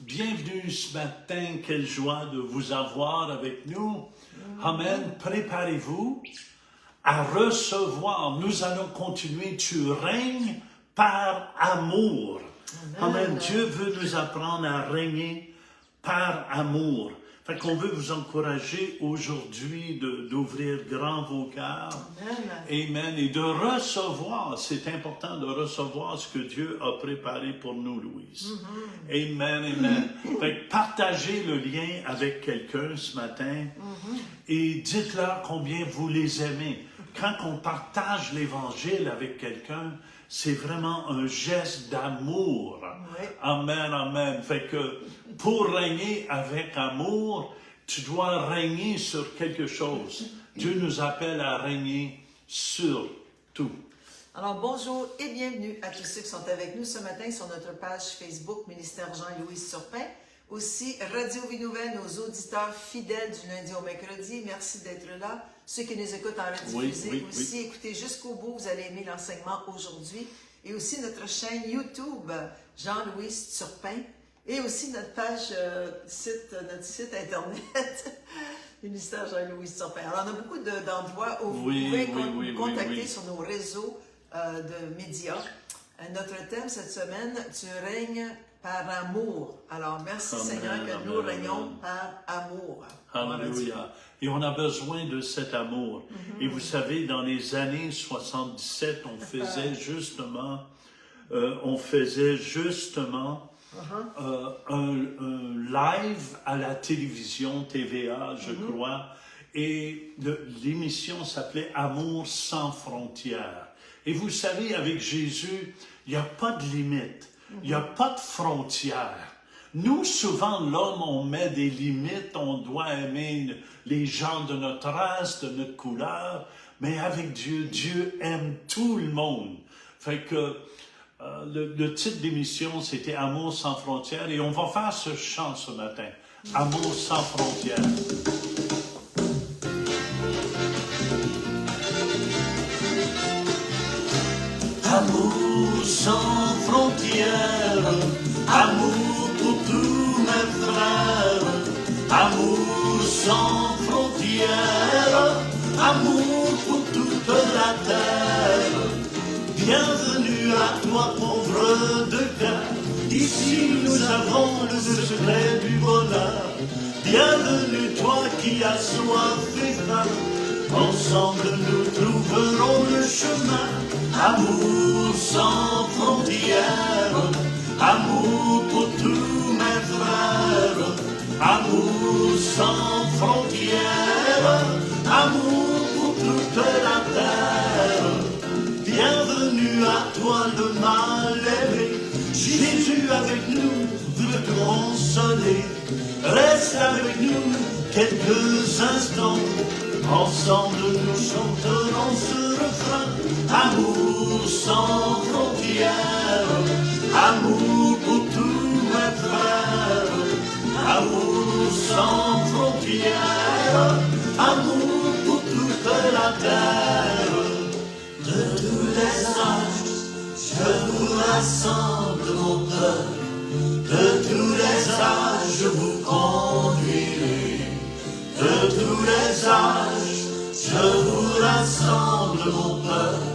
bienvenue ce matin. Quelle joie de vous avoir avec nous. Amen. Préparez-vous à recevoir. Nous allons continuer. Tu règnes par amour. Amen. Dieu veut nous apprendre à régner par amour. Fait qu'on veut vous encourager aujourd'hui d'ouvrir grand vos cœurs. Amen. Et de recevoir, c'est important de recevoir ce que Dieu a préparé pour nous, Louise. Amen, amen. Fait que partagez le lien avec quelqu'un ce matin et dites-leur combien vous les aimez. Quand on partage l'Évangile avec quelqu'un, c'est vraiment un geste d'amour. Oui. Amen, amen. Fait que pour régner avec amour, tu dois régner sur quelque chose. Dieu nous appelle à régner sur tout. Alors, bonjour et bienvenue à tous ceux qui sont avec nous ce matin sur notre page Facebook, Ministère Jean-Louis Turpin. Aussi, Radio Vie Nouvelle, nos auditeurs fidèles du lundi au mercredi. Merci d'être là. Ceux qui nous écoutent en rediffusé, aussi, écoutez jusqu'au bout, vous allez aimer l'enseignement aujourd'hui. Et aussi notre chaîne YouTube, Jean-Louis Turpin. Et aussi notre page, notre site Internet, Ministère Jean-Louis Turpin. Alors, on a beaucoup d'endroits où vous pouvez nous contacter sur nos réseaux de médias. Notre thème cette semaine, tu règnes par amour. Alors, merci Seigneur que nous régnons par amour. Alléluia. Et on a besoin de cet amour. Et vous savez, dans les années 77, on faisait justement un live à la télévision, TVA, je crois. Et l'émission s'appelait Amour sans frontières. Et vous savez, avec Jésus, il n'y a pas de limite. Il n'y a pas de frontières. Nous, souvent, l'homme, on met des limites. On doit aimer les gens de notre race, de notre couleur. Mais avec Dieu, Dieu aime tout le monde. Fait que le titre d'émission, c'était Amour sans frontières. Et on va faire ce chant ce matin. Amour sans frontières. Amour sans frontières, amour pour tous mes frères, amour sans frontières, amour pour toute la terre. Bienvenue à toi pauvre de cœur, ici nous avons le secret du bonheur. Bienvenue toi qui as soif et faim, ensemble nous trouverons le chemin. Amour sans frontières, amour pour tous mes frères, amour sans frontières, amour pour toute la terre. Bienvenue à toi le mal-aimé, Jésus avec nous veut te consoler. Reste avec nous quelques instants, ensemble nous chanterons ce refrain. Amour sans frontières, amour pour tous mes frères, amour sans frontières, amour pour toute la terre. De tous les âges, je vous rassemble mon peuple, de tous les âges je vous conduirai, de tous les âges je vous rassemble mon peuple.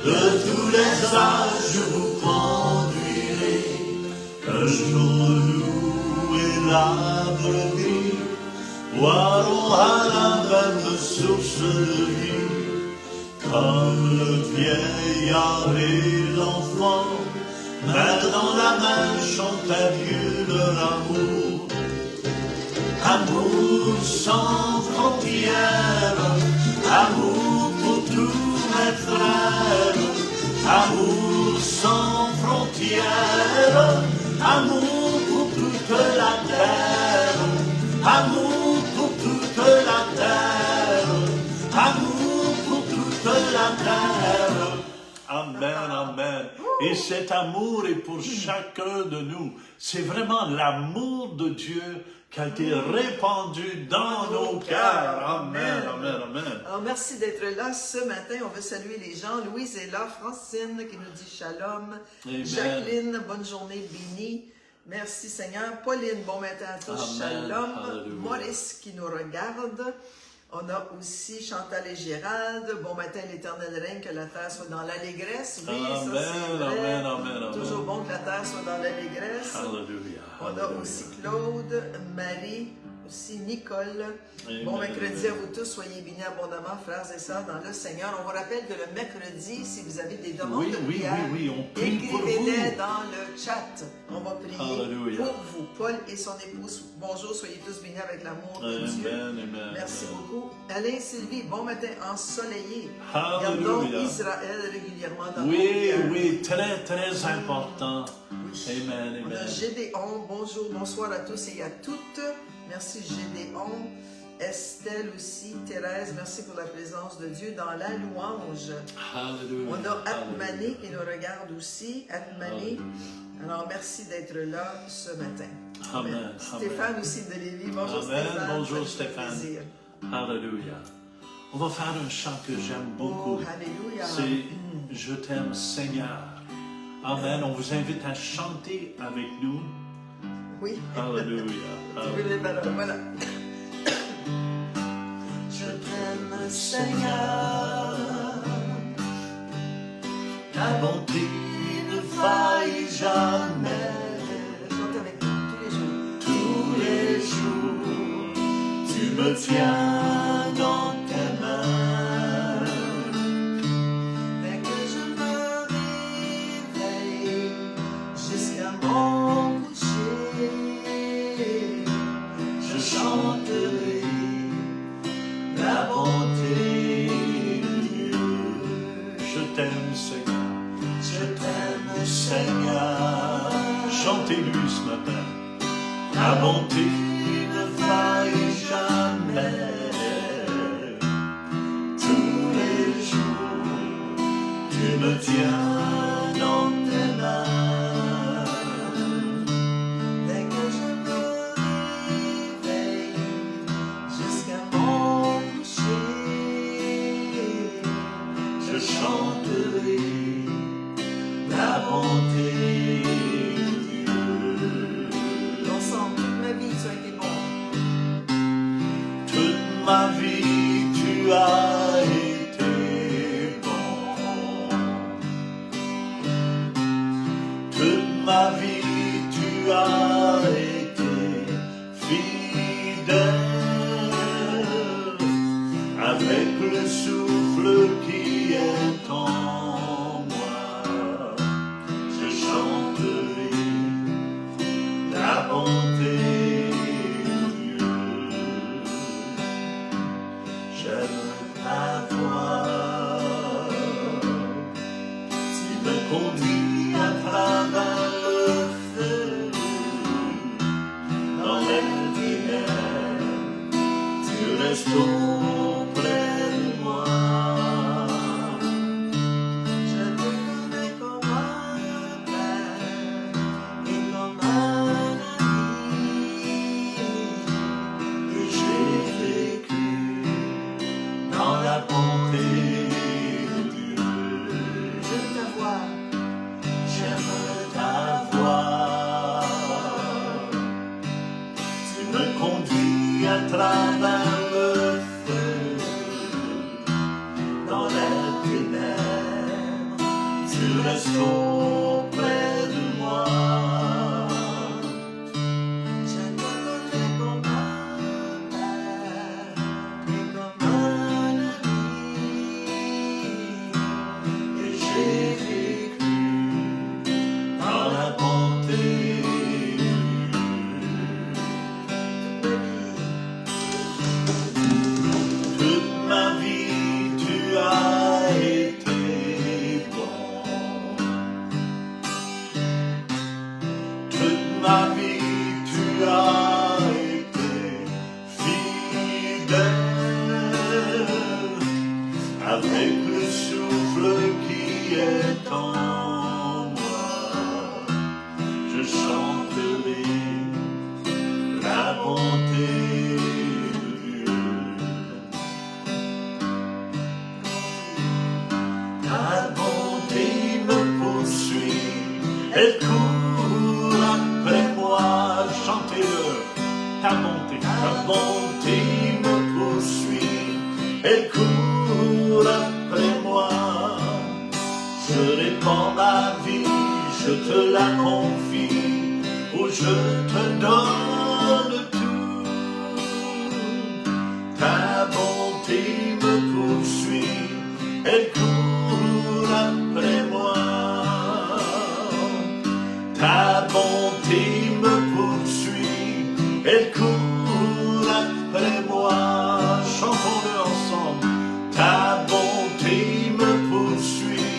De tous les âges je vous conduirai. Un jour nous et la brebis boiront à la même source de vie. Comme le vieillard et l'enfant, main dans la main, chantent à Dieu leur amour. Amour sans frontières, amour pour tous mes frères, amour sans frontières, amour pour toute la terre, amour pour toute la terre, amour pour toute la terre. Amen, amen. Et cet amour est pour chacun de nous. C'est vraiment l'amour de Dieu qui a été répandu dans nos cœurs. Amen, amen, amen. Alors, merci d'être là ce matin. On veut saluer les gens. Louise est là, Francine qui nous dit shalom. Amen. Jacqueline, bonne journée, bénie. Merci Seigneur. Pauline, bon matin à tous. Amen. Shalom. Hallelujah. Maurice qui nous regarde. On a aussi Chantal et Gérald. Bon matin, l'Éternel règne, que la terre soit dans l'allégresse. Oui, Amen, ça c'est vrai. amen, amen, amen. Toujours bon que la terre soit dans l'allégresse. Hallelujah. On a Hallelujah. aussi Claude, Marie, aussi Nicole. Amen, Bon mercredi amen. à vous tous. Soyez bénis abondamment, frères et sœurs, dans le Seigneur. On vous rappelle que le mercredi, si vous avez des demandes Oui, de oui, prière, oui, on prie pour écrivez-les vous. dans le chat. On va prier Hallelujah. pour vous. Paul et son épouse, bonjour, soyez tous bénis avec l'amour de Dieu. Amen, amen. Merci amen. beaucoup. Alain Sylvie, bon matin ensoleillé. Hallelujah. Gardons Israël régulièrement dans nos Oui, prières. oui, très, très important. Oui. Amen, On a amen. Gédéon, bonjour, bonsoir à tous et à toutes. Merci Gédéon. Estelle aussi, Thérèse, merci pour la présence de Dieu dans la louange. Hallelujah. On a Atmané Hallelujah. qui nous regarde aussi. Atmané. Alors merci d'être là ce matin. Amen. Stéphane aussi de Lévis. Bonjour Amen. Stéphane. Bonjour, Ça nous fait Stéphane. plaisir. Hallelujah. On va faire un chant que j'aime beaucoup. Oh, alléluia. C'est Je t'aime Seigneur. Amen. On vous invite à chanter avec nous. Oui. Hallelujah. Tu veux les paroles, voilà. Je t'aime Seigneur. Ta bonté ne faillit jamais. Chante avec nous Tous les jours, tu me tiens dans tes mains. Dès que je me réveille jusqu'à mon coucher, Je chanterai la bonté de Dieu. Je t'aime Seigneur. Je t'aime Seigneur. Chantez-lui ce matin. Ta bonté ne faillit jamais. Tous les jours, tu me tiens dans tes mains. dès que je me réveille jusqu'à mon coucher, Je chanterai la bonté de Dieu. ensemble, toute ma vie, tu as été bon. Toute ma vie, tu as été bon. Toute ma vie, tu as été fidèle. Avec le souffle qui est en moi, je chanterai la bonté de Dieu. J'aime ta voix, tu me conduis à travers le feu, dans les ténèbres, tu restes auprès de moi. Je te connais comme un père et comme un ami. Et j'ai vécu dans la bonté de Dieu. J'aime ta voix. J'aime ta voix. Tu me conduis à travers le feu, dans les ténèbres, tu restes auprès de moi. Je te connais comme un père et comme un ami. Et j'ai vécu dans la bonté de Dieu. Toute ma vie, tu as été bon. Toute ma vie, tu as été fidèle. Avec le souffle qui est en moi, je chanterai la bonté de Dieu. Ta bonté me poursuit, elle court après moi. bonté me poursuit, elle court après moi. Je répands ma vie, je te la confie, oh je te donne tout. Ta bonté me poursuit, elle court après moi. Ta bonté me poursuit, elle court après moi. Chantons-le ensemble. Ta bonté me poursuit,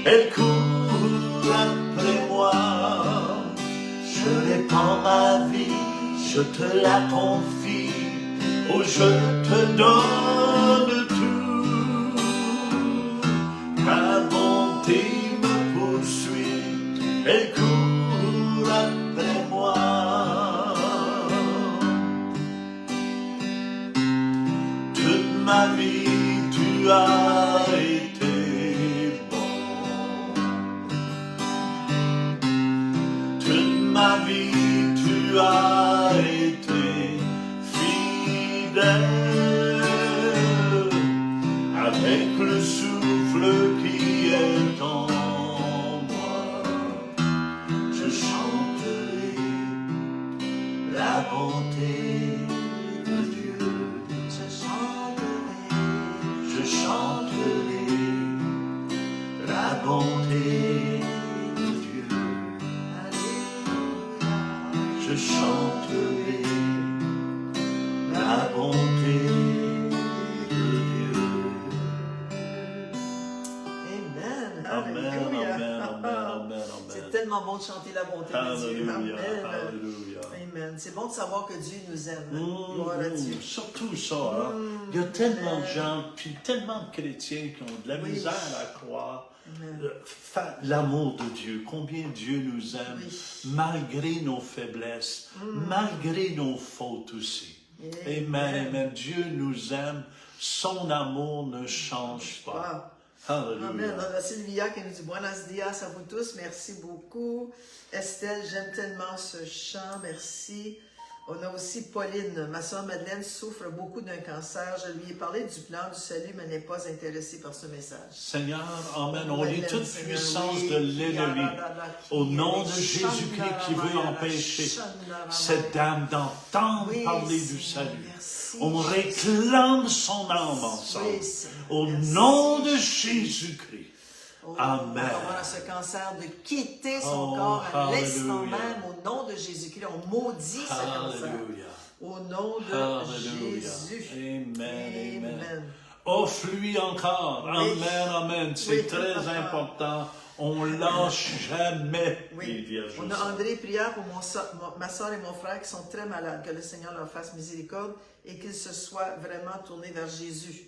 elle court après moi. Je répands ma vie, je te la confie, oh je te donne tout. Ta bonté me poursuit, elle court après moi. Toute ma vie tu as été bon. Toute ma vie tu as été fidèle. Avec le souffle qui est en moi, je chanterai la bonté de Dieu. Je chanterai la bonté de Dieu. Je chanterai la bonté de Dieu. Amen. Amen, Alléluia. amen, amen, amen, C'est amen. tellement bon de chanter la bonté de Dieu. Alléluia, Amen. alléluia. Amen. C'est bon de savoir que Dieu nous aime. Gloire à Dieu. Surtout ça, hein. Il y a tellement de gens, puis tellement de chrétiens qui ont de la Oui. misère à croire Amen. l'amour de Dieu, combien Dieu nous aime, Oui. malgré nos faiblesses, malgré nos fautes aussi. Amen. Amen, amen. Dieu nous aime, son amour ne change pas. Wow. Amen. Alléluia. On a Sylvia qui nous dit Buenos dias à vous tous. Merci beaucoup. Estelle, j'aime tellement ce chant. Merci. On a aussi Pauline. Ma soeur Madeleine souffre beaucoup d'un cancer. Je lui ai parlé du plan du salut, mais n'est pas intéressée par ce message. Seigneur, amen. On Madeleine, lit toute Seigneur, puissance oui. de l'ennemi. Au nom de Jésus-Christ qui veut empêcher cette dame d'entendre Oui, parler du Seigneur, salut. merci, On Jésus. réclame son âme ensemble. Oui, Seigneur, Au merci. nom de Jésus-Christ. Oh, Amen. On a ce cancer de quitter son Oh, corps à l'instant hallelujah. même. Au nom de Jésus-Christ, on maudit ce cancer. Alléluia. Au nom de Alléluia. Jésus. Amen, amen. Amen. Offre-lui encore. Oui. Amen, amen. C'est Oui. très important. On lâche jamais les Oui. vierges. On a André, prière pour ma soeur et mon frère qui sont très malades. Que le Seigneur leur fasse miséricorde et qu'ils se soient vraiment tournés vers Jésus.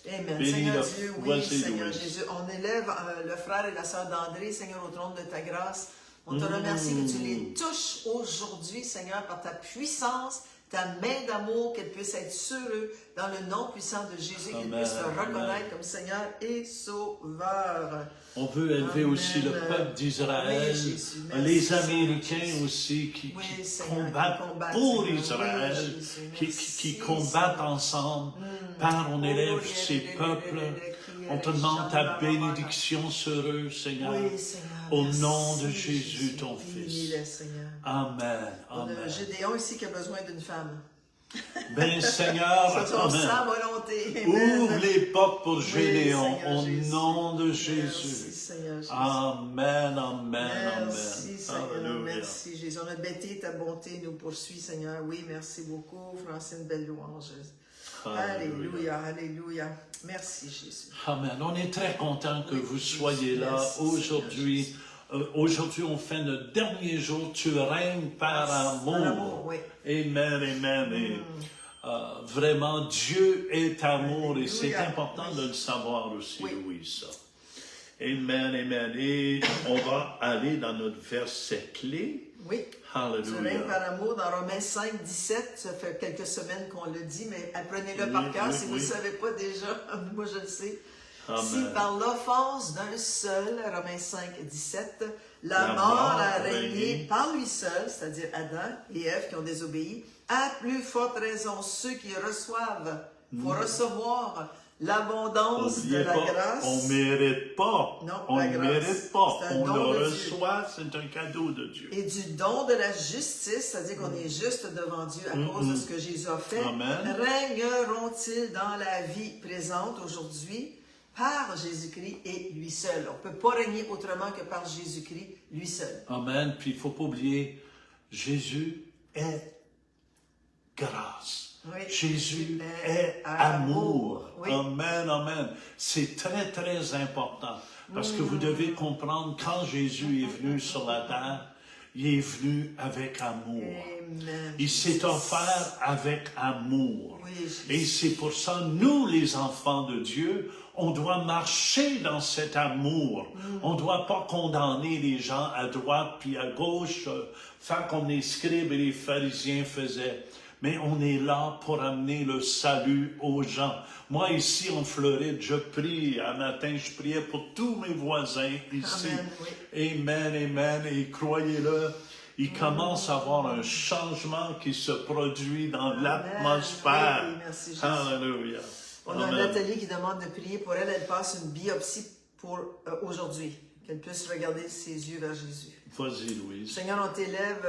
Amen. Bénis Seigneur la Dieu, oui, voisine Seigneur Louise. Jésus. On élève le frère et la sœur d'André, Seigneur, au trône de ta grâce. On te remercie que tu les touches aujourd'hui, Seigneur, par ta puissance, ta main d'amour, qu'elle puisse être sur eux, dans le nom puissant de Jésus, qu'ils Amen, puissent te amen. reconnaître comme Seigneur et Sauveur. On veut élever Amen. aussi le peuple d'Israël, Oui, Jésus. Merci, les Seigneur Américains Jésus. aussi qui Oui, Seigneur, combattent qui combattent, pour Seigneur. Israël, Oui, Jésus. qui Merci, combattent Seigneur. ensemble. Père, on élève ces peuples. On te demande ta bénédiction sur eux, Seigneur. Oui, Seigneur. Au Merci, nom de Jésus, ton Bénis-les, Fils. Seigneur. Amen. On a Amen. Gédéon ici qui a besoin d'une femme. Ben Seigneur, C'est son amen. sa volonté. Amen. Ouvre les portes pour Oui, Gédéon, Seigneur au Jésus. nom de Merci, Jésus. Seigneur Jésus. Amen, amen, Merci, amen. Seigneur. Alléluia. Merci, Jésus. On a bêté ta bonté nous poursuit, Seigneur. Oui, merci beaucoup. Francine, belle louange. Alléluia, alléluia. Merci, Jésus. Amen. On est très content que Oui, vous soyez là merci, aujourd'hui. Seigneur Aujourd'hui, on fait notre dernier jour. Tu règnes par amour. Par amour, oui. Amen, amen. Et, vraiment, Dieu est amour et c'est Alléluia. important Oui. de le savoir aussi, Oui. Louise. Amen, amen. Et on va aller dans notre verset clé. Oui. Tu Alléluia. règnes par amour dans Romains 5, 17. Ça fait quelques semaines qu'on le dit, mais apprenez-le par cœur oui, si vous ne oui. le savez pas déjà. Moi, je le sais. Amen. Si par l'offense d'un seul, Romains 5, 17, la La mort mort a a régné régné par lui seul, c'est-à-dire Adam et Ève qui ont désobéi, à plus forte raison ceux qui reçoivent, pour recevoir l'abondance de N'oubliez la pas, grâce. on ne mérite pas. Non, On la ne grâce. mérite pas. C'est un On don le de Dieu. reçoit, c'est un cadeau de Dieu. Et du don de la justice, c'est-à-dire qu'on est juste devant Dieu à cause de ce que Jésus a fait, Amen. règneront-ils dans la vie présente aujourd'hui par Jésus-Christ et lui seul. On ne peut pas régner autrement que par Jésus-Christ, lui seul. Amen. Puis il ne faut pas oublier, Jésus est grâce. Oui. Jésus est amour. Oui. Amen, amen. C'est très, très important. Parce que vous devez comprendre, quand Jésus est venu sur la terre, il est venu avec amour. Amen. Il s'est offert avec amour. Oui, Jésus. Et c'est pour ça, nous, les enfants de Dieu, on doit marcher dans cet amour. On ne doit pas condamner les gens à droite puis à gauche, faire comme les scribes et les pharisiens faisaient. Mais on est là pour amener le salut aux gens. Moi, ici en Floride, je prie. Un matin, je priais pour tous mes voisins ici. Amen, oui. Amen, amen. Et croyez-le, il commence à avoir un changement qui se produit dans l'atmosphère. Oui, merci, Jésus. Alléluia. On a Amen. Nathalie qui demande de prier pour elle. Elle passe une biopsie pour aujourd'hui. Qu'elle puisse regarder ses yeux vers Jésus. Vas-y, Louise. Seigneur, on t'élève,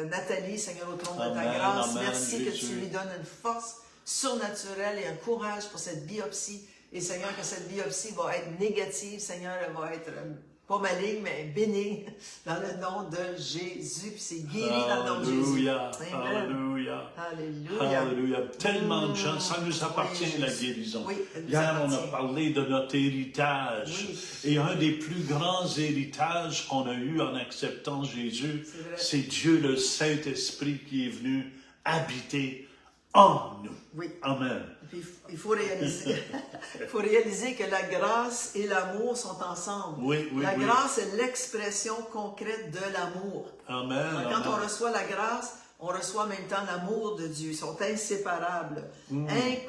Nathalie, Seigneur, au trône de ta Amen, grâce. amen, Merci que Jésus. tu lui donnes une force surnaturelle et un courage pour cette biopsie. Et Seigneur, que cette biopsie va être négative. Seigneur, elle va être pas maligne, mais bénigne dans le nom de Jésus. Puis c'est guéri dans le nom de Jésus. Alléluia. Amen. Alléluia. Alléluia. Alléluia. Tellement de gens, ça nous appartient, Oui, la Jésus. guérison. Oui, elle nous Hier, on a appartient. parlé de notre héritage. Oui. Et un des plus grands héritages qu'on a eu en acceptant Jésus, C'est vrai. c'est Dieu le Saint-Esprit qui est venu habiter en nous. Oui. Amen. Puis, il faut réaliser, il faut réaliser que la grâce et l'amour sont ensemble. Oui, oui, la oui. grâce est l'expression concrète de l'amour. Amen. Quand on amen. reçoit la grâce, on reçoit en même temps l'amour de Dieu. Ils sont inséparables,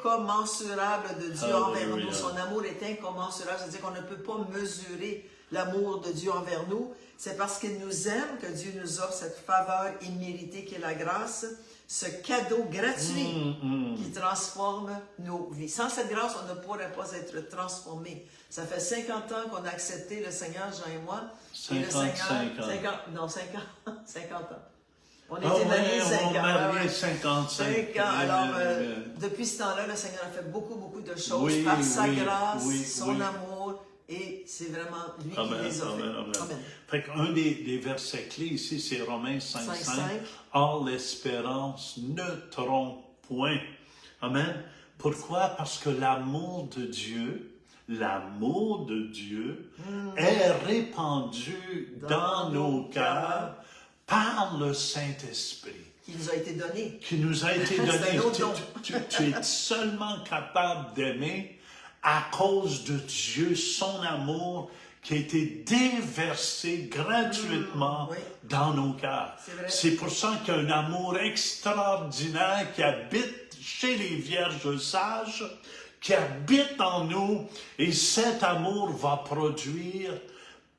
incommensurables de Dieu envers Alléluia. nous. Son amour est incommensurable, c'est-à-dire qu'on ne peut pas mesurer l'amour de Dieu envers nous. C'est parce qu'il nous aime que Dieu nous offre cette faveur imméritée qui est la grâce, ce cadeau gratuit qui transforme nos vies. Sans cette grâce, on ne pourrait pas être transformé. Ça fait 50 ans qu'on a accepté le Seigneur, Jean et moi. Et le 55 ans. 50 ans. On était Ah ouais, mariés on 5 ans. marié ouais. 55. 5 ans. Alors, Amen. depuis ce temps-là, le Seigneur a fait beaucoup, beaucoup de choses Oui, par sa oui, grâce, oui, son oui. amour, et c'est vraiment lui qui Amen, les a fait. amen, amen. Amen. Fait qu'un des versets clés ici, c'est Romains 5.5. 5.5. Or, l'espérance ne trompe point. Amen. Pourquoi? Parce que l'amour de Dieu est répandu dans nos cœurs par le Saint-Esprit. Qui nous a été donné. Qui nous a été C'est donné. un autre don. Tu es seulement capable d'aimer à cause de Dieu, son amour qui a été déversé gratuitement oui. dans nos cœurs. C'est vrai. C'est pour ça qu'il y a un amour extraordinaire qui habite chez les vierges sages, qui habite en nous, et cet amour va produire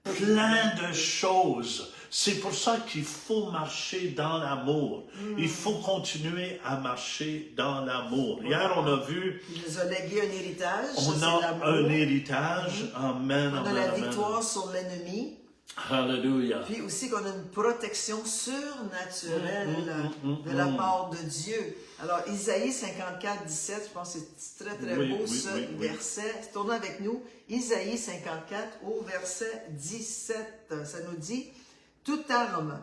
plein de choses. C'est pour ça qu'il faut marcher dans l'amour. Il faut continuer à marcher dans l'amour. Hier, on a vu, Il nous a légué un héritage. on c'est a l'amour. un héritage. Amen, On a amen, la amen. victoire sur l'ennemi. Alléluia. Puis aussi qu'on a une protection surnaturelle de la part de Dieu. Alors, Isaïe 54, 17, je pense que c'est très, très Oui, beau oui, ce oui, oui. verset. Tournez avec nous. Isaïe 54 au verset 17. Ça nous dit, « Toute arme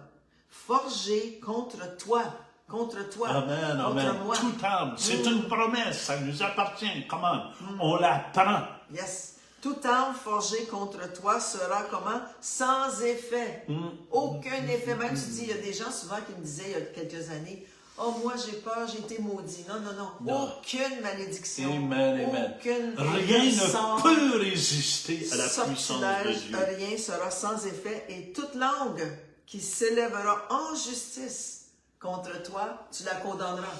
forgée contre toi, Amen, contre amen. moi. » Toute arme, c'est une promesse, ça nous appartient. Comment? On la prend. Yes. Toute arme forgée contre toi sera comment? Sans effet. Aucun effet. Même tu dis, il y a des gens souvent qui me disaient il y a quelques années, « Oh, moi j'ai peur, j'ai été maudit. » Non, non, non. Non. Aucune malédiction. Amen, amen. Aucune Rien puissance, ne peut résister à la puissance de sortilège, Dieu. rien sera sans effet. Et toute langue qui s'élèvera en justice contre toi, tu la condamneras.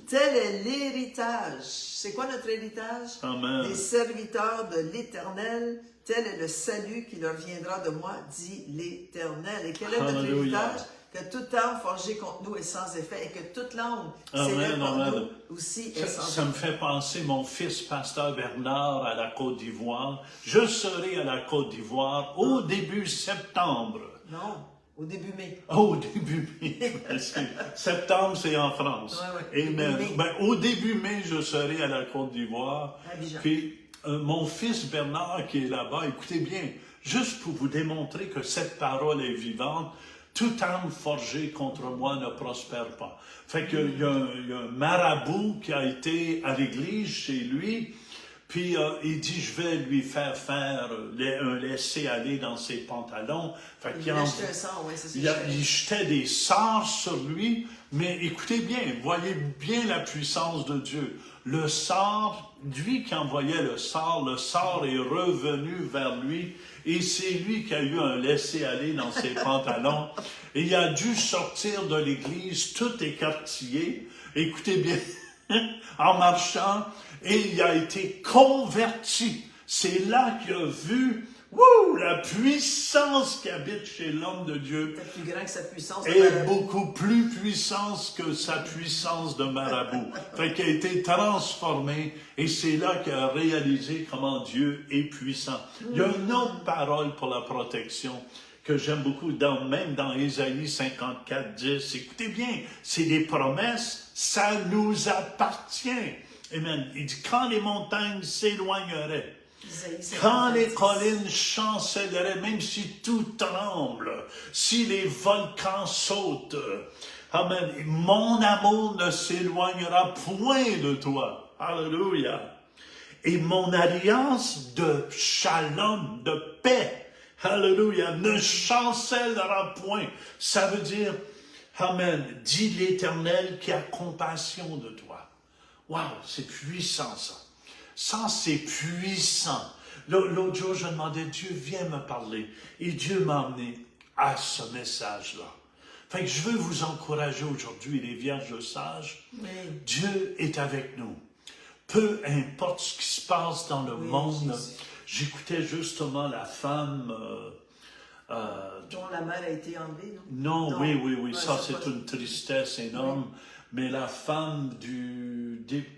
Tel est l'héritage. C'est quoi notre héritage? Amen. Les serviteurs de l'Éternel, tel est le salut qui leur viendra de moi, dit l'Éternel. Et quel est notre Alléluia. héritage? Que toute arme forgée contre nous est sans effet et que toute langue Amen, s'élève contre amen. nous aussi est sans Ça me effet. fait penser, mon fils, pasteur Bernard, à la Côte d'Ivoire. Je serai à la Côte d'Ivoire au début septembre. Non, au début mai. Au début mai. Septembre, c'est en France. Ouais, ouais. Amen. Début mai. Ben, au début mai, je serai à la Côte d'Ivoire. Abidjan. Puis, mon fils Bernard qui est là-bas, écoutez bien, juste pour vous démontrer que cette parole est vivante, toute arme forgée contre moi ne prospère pas. Fait qu'il y a un marabout qui a été à l'église chez lui, puis il dit, je vais lui faire un laisser-aller dans ses pantalons. Fait Il qu'il a jeté un sort, oui, c'est ça. il jetait des sorts sur lui, mais écoutez bien, voyez bien la puissance de Dieu. Le sort, lui qui envoyait le sort est revenu vers lui, et c'est lui qui a eu un laisser-aller dans ses pantalons, et il a dû sortir de l'église tout écartillé, écoutez bien, en marchant, et il a été converti. C'est là qu'il a vu la puissance qui habite chez l'homme de Dieu Peut-être plus grand que sa puissance. de est marabout. beaucoup plus puissance que sa puissance de marabout. Fait qu'il a été transformé et c'est là qu'il a réalisé comment Dieu est puissant. Il y a une autre parole pour la protection que j'aime beaucoup, même dans Ésaïe 54, 10. Écoutez bien, c'est des promesses, ça nous appartient. Amen. Il dit, quand les montagnes s'éloigneraient, quand les collines chancelleraient, même si tout tremble, si les volcans sautent, amen, mon amour ne s'éloignera point de toi. Alléluia. Et mon alliance de shalom, de paix, alléluia, ne chancellera point. Ça veut dire, amen, dit l'Éternel qui a compassion de toi. Wow, c'est puissant ça. Ça, c'est puissant. L'autre jour, je demandais, Dieu, viens me parler. Et Dieu m'a amené à ce message-là. Fait que je veux vous encourager aujourd'hui, les vierges sages. Oui. Dieu est avec nous. Peu importe ce qui se passe dans le monde. Jésus. J'écoutais justement la femme... Dont la mère a été enlevée, non? Non, Non. oui, Ouais, ça c'est c'est pas- une tristesse énorme. Mais la femme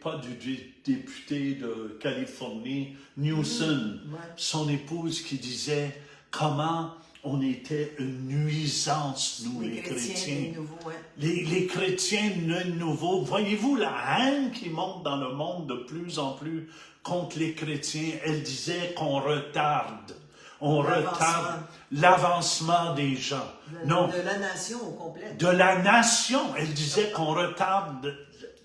pas du député de Californie, Newsom, Ouais. son épouse qui disait comment on était une nuisance, nous les chrétiens. les nouveaux, ouais. Les chrétiens nouveaux, voyez-vous la haine qui monte dans le monde de plus en plus contre les chrétiens. Elle disait qu'on retarde l'avancement des gens. Non, De la nation au complet. de la nation. Elle disait qu'on retarde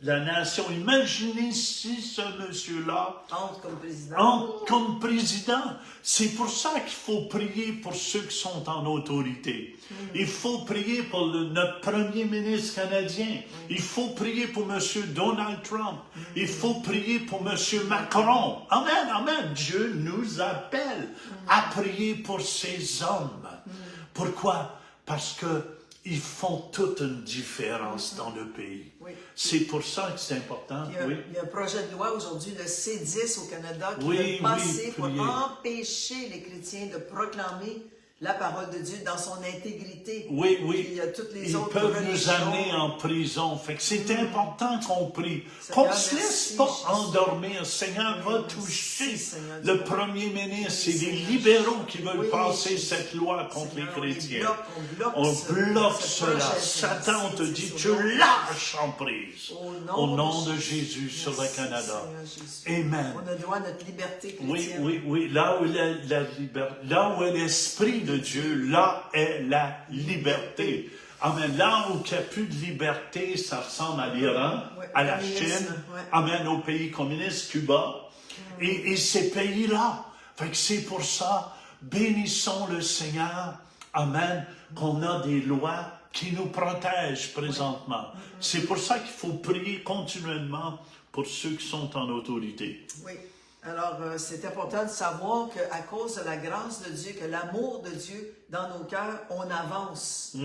la nation. Imaginez si ce monsieur-là Entre comme président. entre comme président. C'est pour ça qu'il faut prier pour ceux qui sont en autorité. Il faut prier pour notre premier ministre canadien. Il faut prier pour M. Donald Trump. Il faut prier pour M. Macron. Amen, amen. Dieu nous appelle à prier pour ces hommes. Pourquoi? Parce que ils font toute une différence dans le pays. Oui. C'est pour ça que c'est important. Il y a un projet de loi aujourd'hui, le C10 au Canada, qui Oui, va passer oui, pour priez. empêcher les chrétiens de proclamer la parole de Dieu dans son intégrité. Oui, Et il y a toutes les ils autres peuvent nous religions. amener en prison. Fait que c'est important qu'on prie. Seigneur, Qu'on ne se laisse merci, pas Jésus. endormir. Seigneur va Merci, toucher Seigneur le Dieu. premier ministre. C'est Oui, les Seigneur. libéraux qui veulent Oui, passer Jésus. cette loi contre Seigneur, les chrétiens. on bloque Ce projet, Satan te Seigneur. dit, C'est tu au nom de lâches en prise. Au Au nom de Jésus sur le Merci, Canada. Seigneur Jésus. Amen. On a droit à notre liberté Oui, chrétienne. oui. Là où là où est l'Esprit de Dieu, là est la liberté. Amen. Là où il n'y a plus de liberté, ça ressemble à l'Iran, Ouais, à la communisme, Chine, ouais. amen, aux pays communistes, Cuba, et ces pays-là. Fait que c'est pour ça, bénissons le Seigneur, amen, qu'on a des lois qui nous protègent présentement. C'est pour ça qu'il faut prier continuellement pour ceux qui sont en autorité. Oui. Alors, c'est important de savoir qu'à cause de la grâce de Dieu, que l'amour de Dieu dans nos cœurs, on avance.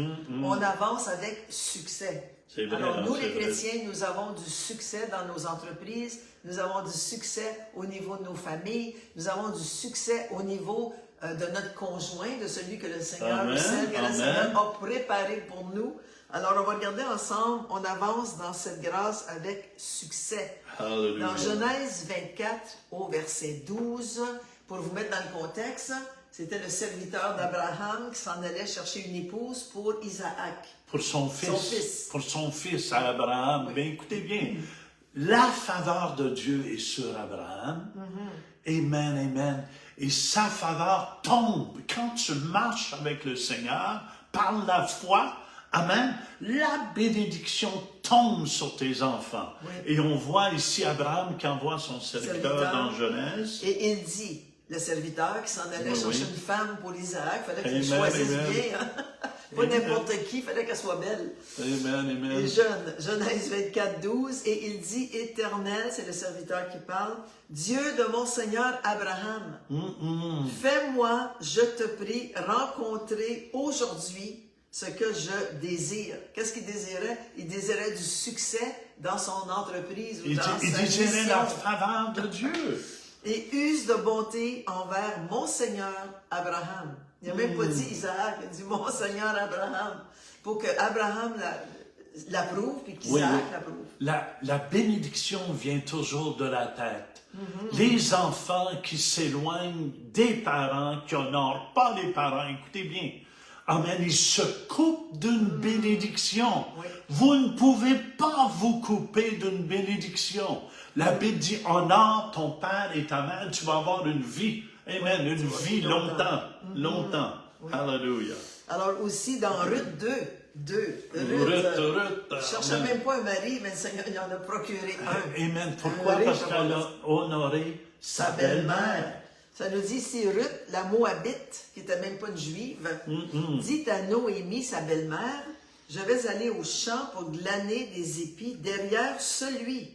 On avance avec succès. C'est vrai, Alors, nous, c'est les vrai. chrétiens, nous avons du succès dans nos entreprises, nous avons du succès au niveau de nos familles, nous avons du succès au niveau de notre conjoint, de celui que le Seigneur, Amen, celle que le amen. Seigneur a préparé pour nous. Alors, on va regarder ensemble, on avance dans cette grâce avec succès. Hallelujah. Dans Genèse 24, au verset 12, pour vous mettre dans le contexte, c'était le serviteur d'Abraham qui s'en allait chercher une épouse pour Isaac. Pour son fils. Son fils. Pour son fils à Abraham. Oui. Bien, écoutez bien. La faveur de Dieu est sur Abraham. Amen, amen. Et sa faveur tombe quand tu marches avec le Seigneur par la foi. Amen. La bénédiction tombe sur tes enfants. Oui. Et on voit ici Abraham qui envoie son serviteur dans Genèse. Et il dit, le serviteur qui s'en allait Oui, chercher oui. une femme pour Isaac, il fallait qu'il Amen, choisisse amen. bien. Hein? Pas Amen. n'importe qui, il fallait qu'elle soit belle. Amen, amen. Et Genèse 24, 12, et il dit, Éternel, c'est le serviteur qui parle, Dieu de mon Seigneur Abraham, fais-moi, je te prie, rencontrer aujourd'hui ce que je désire. Qu'est-ce qu'il désirait? Il désirait du succès dans son entreprise ou Il dans sa désirait mission. la faveur de Dieu. Et use de bonté envers mon Seigneur Abraham. Il n'a même pas dit Isaac, il a dit mon Seigneur Abraham. Pour que Abraham l'approuve et qu'Isaac Oui, oui. l'approuve. La bénédiction vient toujours de la tête. Les enfants qui s'éloignent des parents, qui n'honorent pas les parents, écoutez bien, amen, ils se coupent d'une bénédiction. Oui. Vous ne pouvez pas vous couper d'une bénédiction. La Bible dit, honore ton père et ta mère, tu vas avoir une vie. Amen, une vie longtemps, longtemps. Oui. Alléluia. Alors aussi dans Ruth 2, Ruth, cherchait amen. même pas un mari, mais le Seigneur il en a procuré un. Amen. Pourquoi? riche Parce qu'elle a honoré sa belle-mère. Ça nous dit ici, Ruth, la Moabite, qui n'était même pas une juive, dit à Noémie, sa belle-mère, je vais aller au champ pour glaner des épis derrière celui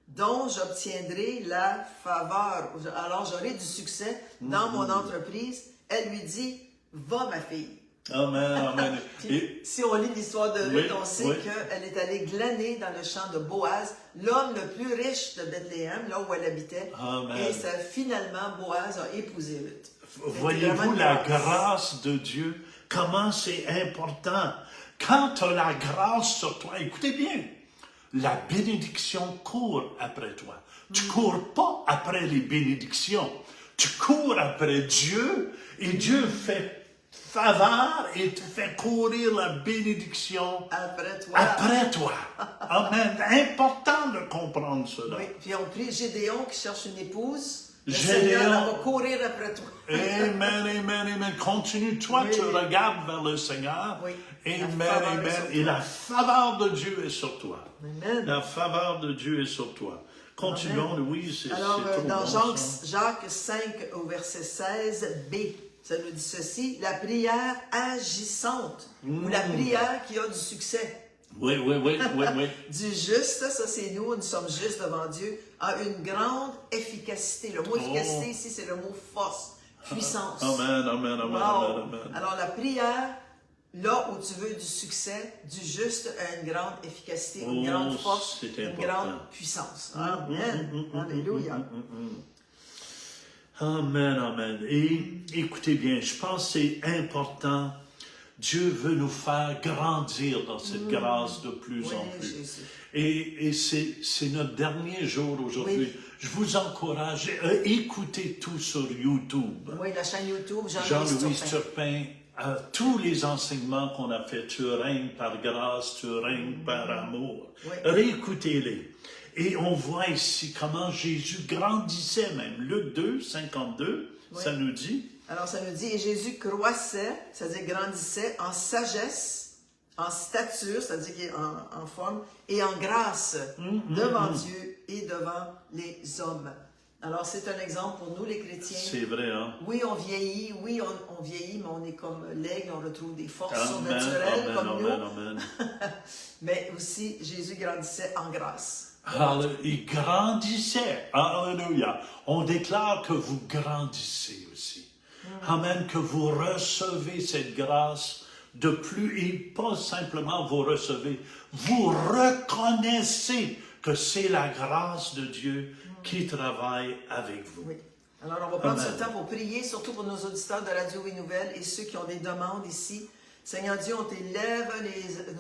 dont j'obtiendrai la faveur. Alors j'aurai du succès dans mon entreprise. Elle lui dit, va ma fille. Amen, amen. Puis, si on lit l'histoire de Ruth, Oui, on sait oui. qu'elle est allée glaner dans le champ de Boaz, l'homme le plus riche de Bethléem, là où elle habitait. Amen. Et finalement, Boaz a épousé Ruth. Voyez-vous la grâce de Dieu, comment c'est important. Quand tu as la grâce sur toi, écoutez bien, la bénédiction court après toi. Tu ne cours pas après les bénédictions. Tu cours après Dieu et Dieu fait faveur et te fait courir la bénédiction Après toi. après toi. Amen. Important de comprendre cela. Oui, puis on prie Gédéon qui cherche une épouse. Le Gédéon. Seigneur va courir après toi. Amen, amen, amen. Continue, toi, Oui. tu regardes vers le Seigneur. Oui. Amen, La faveur est amen. sur Et toi. la faveur de Dieu est sur toi. Amen. La faveur de Dieu est sur toi. Continuons, Amen. Louise, c'est Alors, trop dans bon, ça. Jacques 5, au verset 16b, ça nous dit ceci, la prière agissante, ou la prière qui a du succès. Oui, oui, oui, oui, oui. Du juste, ça c'est nous sommes justes devant Dieu, a une grande efficacité. Le mot efficacité ici, c'est le mot force, puissance. Amen, amen, amen, Wow. amen, amen. Alors la prière, là où tu veux du succès, du juste a une grande efficacité, une Oh, grande force, c'est une important. grande puissance. Amen. Alléluia. Amen, amen. Et écoutez bien, je pense que c'est important. Dieu veut nous faire grandir dans cette grâce de plus Oui, en plus. Jésus. Et c'est notre dernier jour aujourd'hui. Oui. Je vous encourage à écouter tout sur YouTube. Oui, la chaîne YouTube, Jean-Louis Turpin. Turpin, tous les enseignements qu'on a fait, tu règnes par grâce, tu règnes par amour. Oui. Réécoutez-les. Et on voit ici comment Jésus grandissait même. Luc 2, 52, Oui. ça nous dit. Alors, ça nous dit, et Jésus croissait, c'est-à-dire grandissait en sagesse, en stature, c'est-à-dire en forme, et en grâce devant Dieu et devant les hommes. Alors, c'est un exemple pour nous, les chrétiens. C'est vrai, hein? Oui, on vieillit, on vieillit, mais on est comme l'aigle, on retrouve des forces Amen, surnaturelles amen, comme amen, nous. amen. Mais aussi, Jésus grandissait en grâce. Il grandissait. Alléluia. On déclare que vous grandissez aussi. Amen. Que vous recevez cette grâce de plus. Et pas simplement vous recevez. Vous reconnaissez que c'est la grâce de Dieu qui travaille avec vous. Oui. Alors, on va prendre ce temps pour prier, surtout pour nos auditeurs de Radio Vie Nouvelle et ceux qui ont des demandes ici. Seigneur Dieu, on t'élève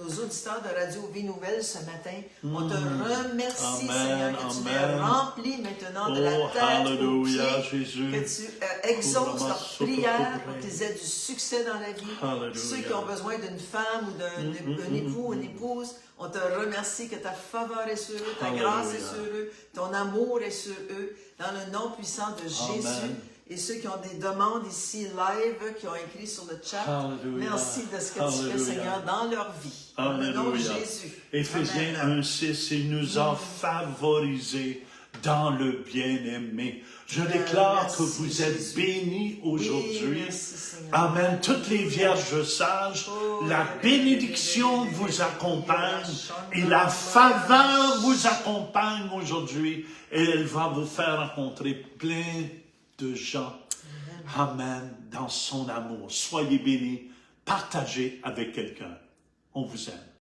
nos auditeurs de Radio Vie Nouvelle ce matin. On te remercie, Seigneur, que tu les remplis maintenant de la tête aux pieds, Jésus. que tu exauces leurs prières pour qu'ils aient du succès dans la vie. Alléluia. Ceux qui ont besoin d'une femme ou d'un époux ou une épouse, on te remercie que ta faveur est sur eux, ta grâce est sur eux, ton amour est sur eux, dans le nom puissant de Jésus. Et ceux qui ont des demandes ici live, qui ont écrit sur le chat, Alléluia. Merci de ce que tu fais, Seigneur, dans leur vie. Dans le nom de Jésus. Éphésiens 1:6, il nous a favorisés dans le bien-aimé. Je déclare que vous êtes bénis aujourd'hui. Amen. Toutes les vierges sages, la bénédiction vous accompagne et la faveur vous accompagne aujourd'hui. Et elle va vous faire rencontrer plein de gens. Amen. Dans son amour. Soyez bénis. Partagez avec quelqu'un. On vous aime.